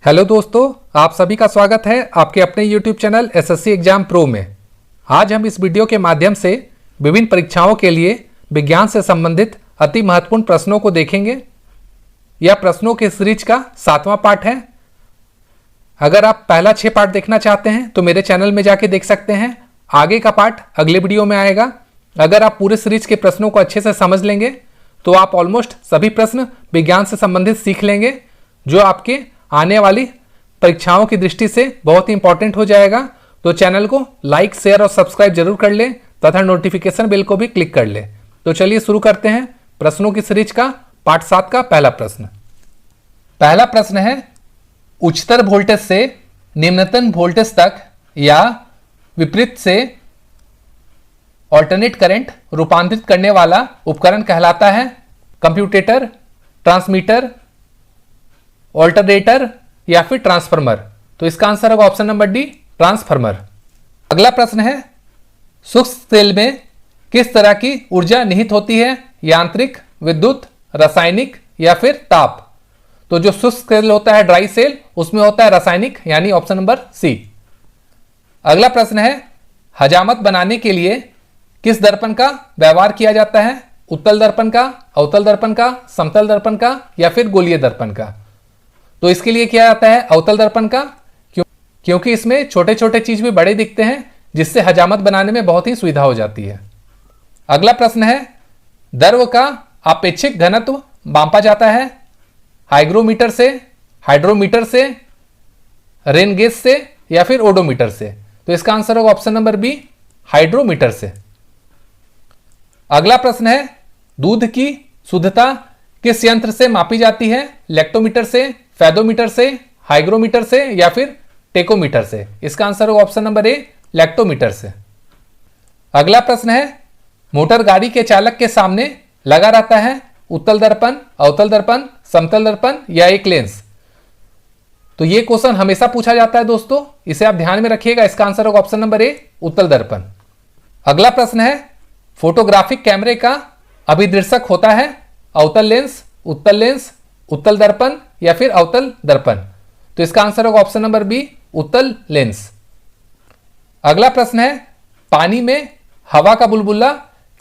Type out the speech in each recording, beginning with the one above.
Hello दोस्तों, आप सभी का स्वागत है आपके अपने YouTube channel SSC exam pro में। आज हम इस वीडियो के माध्यम से विभिन्न परीक्षाओं के लिए विज्ञान से संबंधित अति महत्वपूर्ण प्रश्नों को देखेंगे। यह प्रश्नों के सीरीज का 7वां पार्ट है। अगर आप पहला 6 पार्ट देखना चाहते हैं तो मेरे चैनल में जाके देख सकते हैं। आगे का पार्ट अगले वीडियो में आएगा। अगर आप पूरे सीरीज के प्रश्नों को अच्छे से समझ लेंगे तो आप ऑलमोस्ट सभी प्रश्न विज्ञान से संबंधित सीख लेंगे, जो आपके आने वाली परीक्षाओं की दृष्टि से बहुत ही इंपॉर्टेंट हो जाएगा। तो चैनल को लाइक, शेयर और सब्सक्राइब जरूर कर लें तथा नोटिफिकेशन बेल को भी क्लिक कर लें। तो चलिए शुरू करते हैं प्रश्नों की सीरीज का पार्ट 7 का पहला प्रश्न। पहला प्रश्न है, उच्चतर वोल्टेज से निम्नतम वोल्टेज तक या विपरीत से ऑल्टरनेट करंट रूपांतरित करने वाला उपकरण कहलाता है? कंप्यूटेटर, ट्रांसमीटर, ऑल्टरनेटर या फिर ट्रांसफार्मर। तो इसका आंसर होगा ऑप्शन नंबर डी, ट्रांसफार्मर। अगला प्रश्न है, सूक्ष्म सेल में किस तरह की ऊर्जा निहित होती है? यांत्रिक, विद्युत, रासायनिक या फिर ताप। तो जो शुष्क सेल होता है, ड्राई सेल, उसमें होता है रासायनिक, यानी ऑप्शन नंबर सी। अगला प्रश्न है, हजामत बनाने के लिए किस दर्पण का व्यवहार किया जाता है? उत्तल दर्पण का, अवतल दर्पण का, समतल दर्पण का या फिर गोलीय दर्पण का। तो इसके लिए किया जाता है अवतल दर्पण का, क्योंकि इसमें छोटे छोटे चीज भी बड़े दिखते हैं, जिससे हजामत बनाने में बहुत ही सुविधा हो जाती है। अगला प्रश्न है, द्रव का आपेक्षिक घनत्व मापा जाता है? हाइग्रोमीटर से, हाइड्रोमीटर से, रेन गेज से या फिर ओडोमीटर से। तो इसका आंसर होगा ऑप्शन नंबर बी, हाइड्रोमीटर से। अगला प्रश्न है, दूध की शुद्धता किस यंत्र से मापी जाती है? लैक्टोमीटर से, फेदोमीटर से, हाइग्रोमीटर से या फिर टेकोमीटर से। इसका आंसर होगा ऑप्शन नंबर ए, लैक्टोमीटर से। अगला प्रश्न है, मोटर गाड़ी के चालक के सामने लगा रहता है? उत्तल दर्पण, अवतल दर्पण, समतल दर्पण या एक लेंस। तो ये क्वेश्चन हमेशा पूछा जाता है दोस्तों, इसे आप ध्यान में रखिएगा। इसका आंसर होगा ऑप्शन नंबर ए, उत्तल दर्पण। अगला प्रश्न है, फोटोग्राफिक कैमरे का अभिदर्शक होता है? अवतल लेंस, उत्तल लेंस, उत्तल दर्पण या फिर अवतल दर्पण। तो इसका आंसर होगा ऑप्शन नंबर बी, उत्तल लेंस। अगला प्रश्न है, पानी में हवा का बुलबुला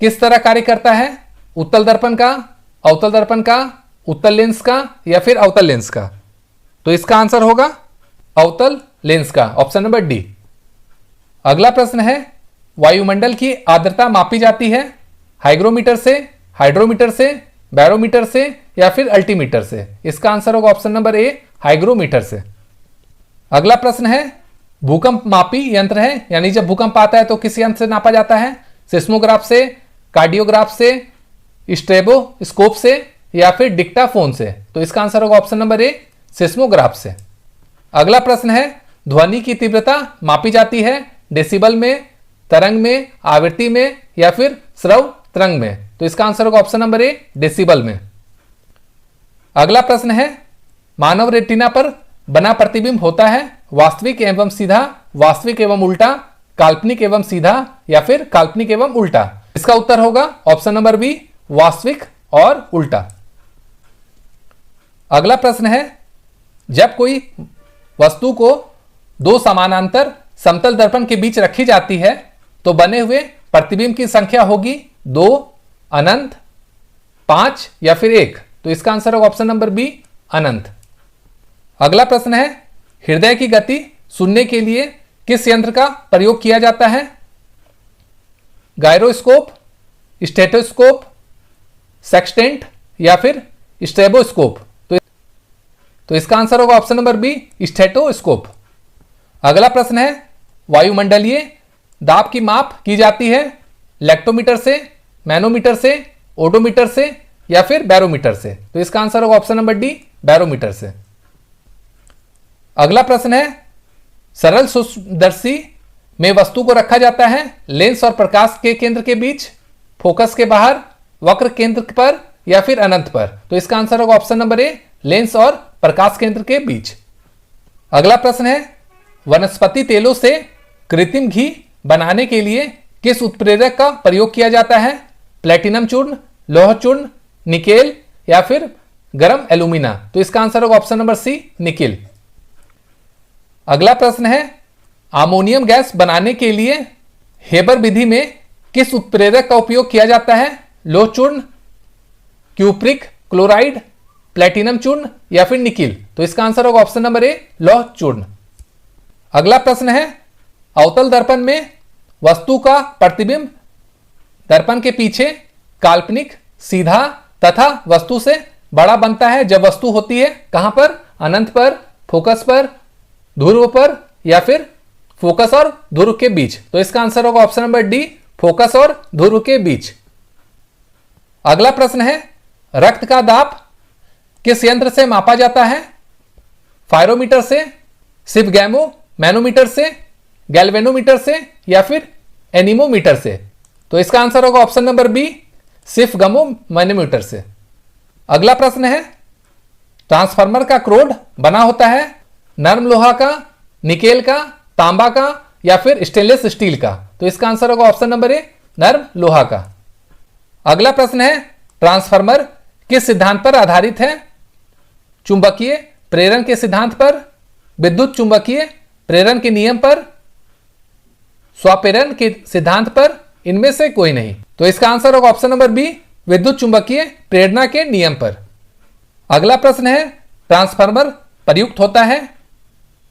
किस तरह कार्य करता है? उत्तल दर्पण का, अवतल दर्पण का, उत्तल लेंस का या फिर अवतल लेंस का। तो इसका आंसर होगा अवतल लेंस का, ऑप्शन नंबर डी। अगला प्रश्न है, वायुमंडल की आर्द्रता मापी जाती है? हाइग्रोमीटर से, हाइड्रोमीटर से, बैरोमीटर से या फिर अल्टीमीटर से। इसका आंसर होगा ऑप्शन नंबर ए, हाइग्रोमीटर से। अगला प्रश्न है, भूकंप मापी यंत्र है, यानी जब भूकंप आता है तो किस यंत्र से नापा जाता है? सिस्मोग्राफ से, कार्डियोग्राफ से, स्ट्रेबोस्कोप से या फिर डिक्टाफोन से। तो इसका आंसर होगा ऑप्शन नंबर ए, सिस्मोग्राफ से। अगला प्रश्न है, ध्वनि की तीव्रता मापी जाती है? डेसिबल में, तरंग में, आवृत्ति में या फिर श्रव्य तरंग में। तो इसका आंसर होगा ऑप्शन नंबर ए, डेसिबल में। अगला प्रश्न है, मानव रेटिना पर बना प्रतिबिंब होता है? वास्तविक एवं सीधा, वास्तविक एवं उल्टा, काल्पनिक एवं सीधा या फिर काल्पनिक एवं उल्टा। इसका उत्तर होगा ऑप्शन नंबर बी, वास्तविक और उल्टा। अगला प्रश्न है, जब कोई वस्तु को दो समानांतर समतल दर्पण के बीच रखी जाती है तो बने हुए प्रतिबिंब की संख्या होगी 2, अनंत, 5 या फिर 1। तो इसका आंसर होगा ऑप्शन नंबर बी, अनंत। अगला प्रश्न है, हृदय की गति सुनने के लिए किस यंत्र का प्रयोग किया जाता है? गायरोस्कोप, स्टेथोस्कोप, सेक्सटेंट या फिर स्ट्रेबोस्कोप। तो इसका आंसर होगा ऑप्शन नंबर बी, स्टेथोस्कोप। अगला प्रश्न है, वायुमंडलीय दाब की माप की जाती है? लैक्टोमीटर से, मैनोमीटर से, ओडोमीटर से या फिर बैरोमीटर से। तो इसका आंसर होगा ऑप्शन नंबर डी, बैरोमीटर से। अगला प्रश्न है, सरल सूक्ष्मदर्शी में वस्तु को रखा जाता है? लेंस और प्रकाश के केंद्र के बीच, फोकस के बाहर, वक्र केंद्र पर या फिर अनंत पर। तो इसका आंसर होगा ऑप्शन नंबर ए, लेंस और प्रकाश केंद्र के बीच। अगला प्रश्न है, वनस्पति तेलों से कृत्रिम घी बनाने के लिए किस उत्प्रेरक का प्रयोग किया जाता है? प्लेटिनम चूर्ण, लौह चूर्ण, निकेल या फिर गरम एल्यूमिना। तो इसका आंसर होगा ऑप्शन नंबर सी, निकेल। अगला प्रश्न है, अमोनियम गैस बनाने के लिए हेबर विधि में किस उत्प्रेरक का उपयोग किया जाता है? लोह चूर्ण, क्यूप्रिक क्लोराइड, प्लेटिनम चूर्ण या फिर निकिल? तो इसका आंसर होगा ऑप्शन नंबर ए, लौह चूर्ण। अगला प्रश्न है, अवतल दर्पण में वस्तु का प्रतिबिंब दर्पण के पीछे काल्पनिक, सीधा तथा वस्तु से बड़ा बनता है जब वस्तु होती है कहां पर? अनंत पर, फोकस पर, ध्रुव पर या फिर फोकस और ध्रुव के बीच? तो इसका आंसर होगा ऑप्शन नंबर डी, फोकस और ध्रुव के बीच। अगला प्रश्न है, रक्त का दाब किस यंत्र से मापा जाता है? फायरोमीटर से, सिफगैमो मैनोमीटर से, गैल्वेनोमीटर से या फिर एनीमोमीटर से? तो इसका आंसर होगा ऑप्शन नंबर बी, सिफगैमो मैनोमीटर से। अगला प्रश्न है, ट्रांसफार्मर का क्रोड बना होता है नर्म लोहा का, निकेल का, तांबा का या फिर स्टेनलेस स्टील का? तो इसका आंसर होगा ऑप्शन नंबर ए, नर्म लोहा का। अगला प्रश्न है, ट्रांसफार्मर किस सिद्धांत पर आधारित है? चुंबकीय प्रेरण के सिद्धांत पर, विद्युत चुंबकीय प्रेरण के नियम पर, स्वप्रेरण के सिद्धांत पर, इनमें से कोई नहीं? तो इसका आंसर होगा ऑप्शन नंबर बी, विद्युत चुंबकीय प्रेरणा के नियम पर। अगला प्रश्न है, ट्रांसफार्मर प्रयुक्त होता है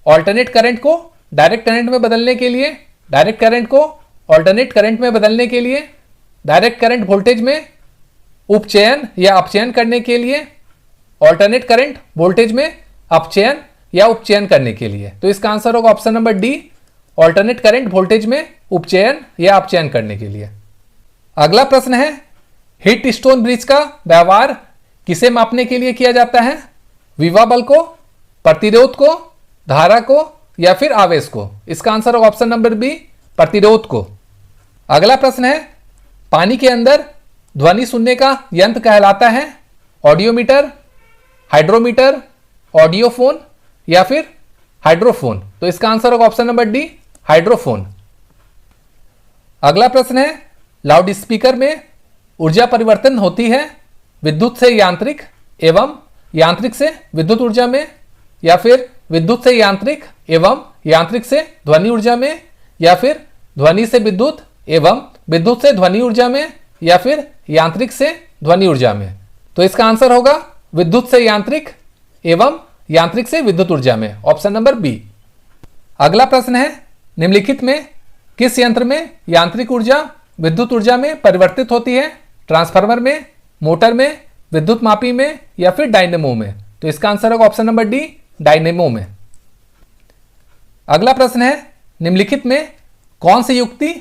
ऑल्टरनेट करंट को डायरेक्ट करंट में बदलने के लिए, डायरेक्ट करंट को ऑल्टरनेट करंट में बदलने के लिए, डायरेक्ट करंट वोल्टेज में उपचयन या अपचयन करने के लिए, ऑल्टरनेट करंट वोल्टेज में अपचयन या उपचयन करने के लिए? तो इसका आंसर होगा option number D, alternate current voltage में उपचयन या अपचयन करने के लिए। अगला प्रश्न है, हीट स्टोन ब्रिज का व्यवहार किसे मापने के लिए किया जाता है? विभव बल को, प्रतिरोध को, धारा को या फिर आवेश को? इसका आंसर होगा ऑप्शन नंबर बी, प्रतिरोध को। अगला प्रश्न है, पानी के अंदर ध्वनि सुनने का यंत्र कहलाता है ऑडियोमीटर, हाइड्रोमीटर, ऑडियोफोन या फिर हाइड्रोफोन? तो इसका आंसर होगा ऑप्शन नंबर डी, हाइड्रोफोन। अगला प्रश्न है, लाउड स्पीकर में ऊर्जा परिवर्तन होती है विद्युत से यांत्रिक एवं यांत्रिक से विद्युत ऊर्जा में, या फिर विद्युत से यांत्रिक एवं यांत्रिक से ध्वनि ऊर्जा में, या फिर ध्वनि से विद्युत एवं विद्युत से ध्वनि ऊर्जा में, या फिर यांत्रिक से ध्वनि ऊर्जा में? तो इसका आंसर होगा विद्युत से यांत्रिक एवं यांत्रिक से विद्युत ऊर्जा में, ऑप्शन नंबर बी। अगला प्रश्न है, निम्नलिखित में किस यंत्र में यांत्रिक ऊर्जा विद्युत ऊर्जा में परिवर्तित होती है? ट्रांसफार्मर में, मोटर में, विद्युत मापी में या फिर डायनेमो में? तो इसका आंसर होगा ऑप्शन नंबर डी, डायनेमो में। अगला प्रश्न है, निम्नलिखित में कौन सी युक्ति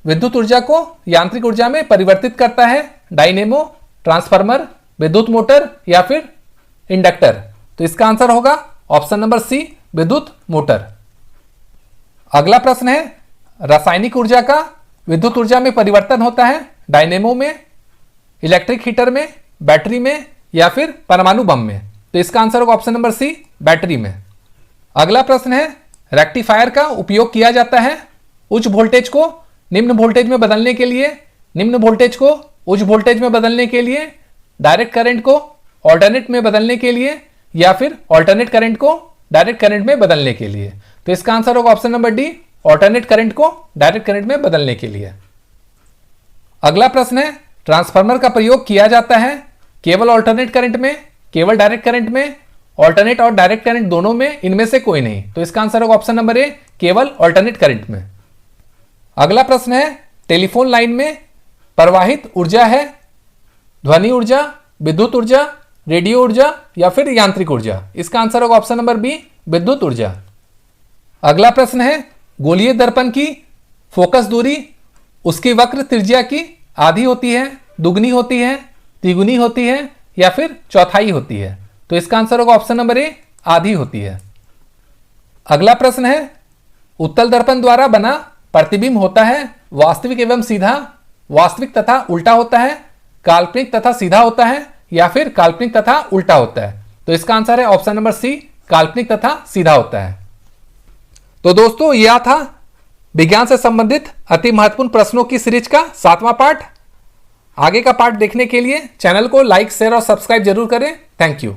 विद्युत ऊर्जा को यांत्रिक ऊर्जा में परिवर्तित करता है? डायनेमो, ट्रांसफार्मर, विद्युत मोटर या फिर इंडक्टर? तो इसका आंसर होगा ऑप्शन नंबर सी, विद्युत मोटर। अगला प्रश्न है, रासायनिक ऊर्जा का विद्युत ऊर्जा में परिवर्तन होता है डायनेमो में, इलेक्ट्रिक हीटर में, बैटरी में या फिर परमाणु बम में? तो इसका आंसर होगा ऑप्शन नंबर सी, बैटरी में। अगला प्रश्न है, रेक्टिफायर का उपयोग किया जाता है उच्च वोल्टेज को निम्न वोल्टेज में बदलने के लिए, निम्न वोल्टेज को उच्च वोल्टेज में बदलने के लिए, डायरेक्ट करंट को ऑल्टरनेट में बदलने के लिए या फिर ऑल्टरनेट करंट को डायरेक्ट करंट में बदलने के लिए? तो इसका आंसर होगा option number D, alternate current को डायरेक्ट करंट में बदलने के लिए। अगला प्रश्न है, ट्रांसफार्मर का प्रयोग किया जाता है केवल ऑल्टरनेट करंट में, केवल डायरेक्ट करंट में, ऑल्टरनेट और डायरेक्ट करंट दोनों में, इनमें से कोई नहीं? तो इसका आंसर होगा ऑप्शन नंबर ए, केवल ऑल्टरनेट करंट में। अगला प्रश्न है, टेलीफोन लाइन में प्रवाहित ऊर्जा है ध्वनि ऊर्जा, विद्युत ऊर्जा, रेडियो ऊर्जा या फिर यांत्रिक ऊर्जा? इसका आंसर होगा ऑप्शन नंबर बी, विद्युत ऊर्जा। अगला प्रश्न है, गोलीय दर्पण की फोकस दूरी उसकी वक्र त्रिज्या की आधी होती है, दुगनी होती है, तिगुनी होती है या फिर चौथाई होती है? तो इसका आंसर होगा ऑप्शन नंबर ए, आधी होती है। अगला प्रश्न है, उत्तल दर्पण द्वारा बना प्रतिबिंब होता है वास्तविक एवं सीधा, वास्तविक तथा उल्टा होता है, काल्पनिक तथा सीधा होता है या फिर काल्पनिक तथा उल्टा होता है? तो इसका आंसर है ऑप्शन नंबर सी, काल्पनिक तथा सीधा होता है। तो दोस्तों, यह था विज्ञान से संबंधित अति महत्वपूर्ण प्रश्नों की सीरीज का 7वां पार्ट। आगे का पार्ट देखने के लिए चैनल को लाइक, शेयर और सब्सक्राइब जरूर करें। Thank you.